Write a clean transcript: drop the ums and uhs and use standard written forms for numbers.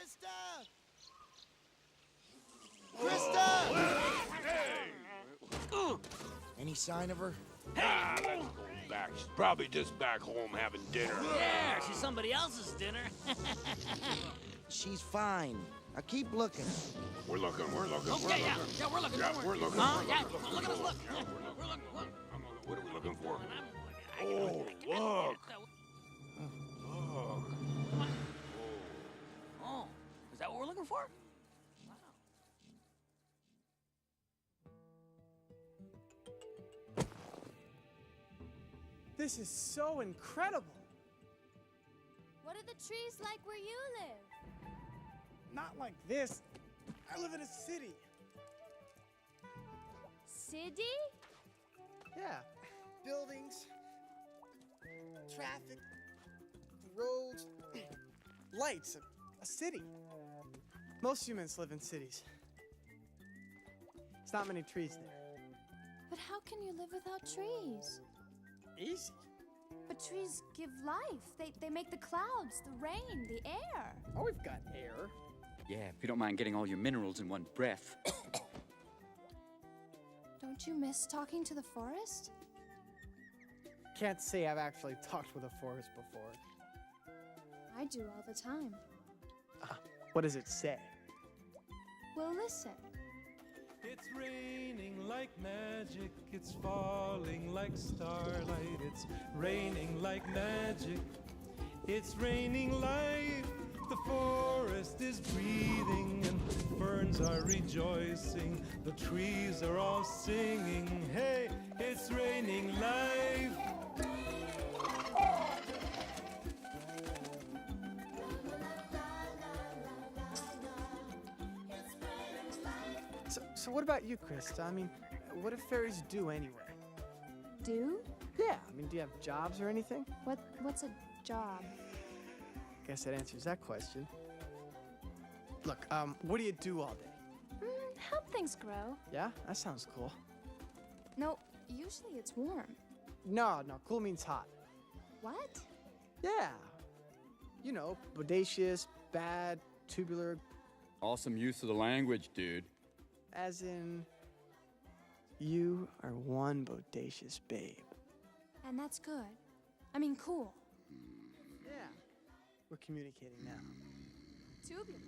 Crysta! Crysta! Hey! Any sign of her? Ah, let's go back. She's probably just back home having dinner. Yeah, she's somebody else's dinner. She's fine. Now keep looking. We're looking. Okay, we're looking. yeah, we're looking. Yeah, don't we're worry. looking. Huh? We're Yeah, looking. look at us, look. Yeah, we're looking. We're looking. Look. What are we looking for? Oh, look. Oh, is that what we're looking for? Wow. This is so incredible. What are the trees like where you live? Not like this. I live in a city. City? Yeah. Buildings, traffic, roads, lights, a city. Most humans live in cities. There's not many trees there. But how can you live without trees? Easy. But trees give life. They make the clouds, the rain, the air. Oh, we've got air. Yeah, if you don't mind getting all your minerals in one breath. Don't you miss talking to the forest? Can't say I've actually talked with a forest before. I do all the time. What does it say? Well, listen. It's raining like magic, it's falling like starlight, it's raining like magic, it's raining life. The forest is breathing and ferns are rejoicing, the trees are all singing, hey, it's raining life. So what about you, Crysta? I mean, what do fairies do anyway? Do? Yeah, I mean, do you have jobs or anything? What's a job? Guess that answers that question. Look, what do you do all day? Help things grow. Yeah, that sounds cool. No, usually it's warm. No, cool means hot. What? Yeah. You know, bodacious, bad, tubular, Awesome use of the language, dude. as in, you are one bodacious babe. And that's good. I mean, cool. Yeah. We're communicating now. Tubular.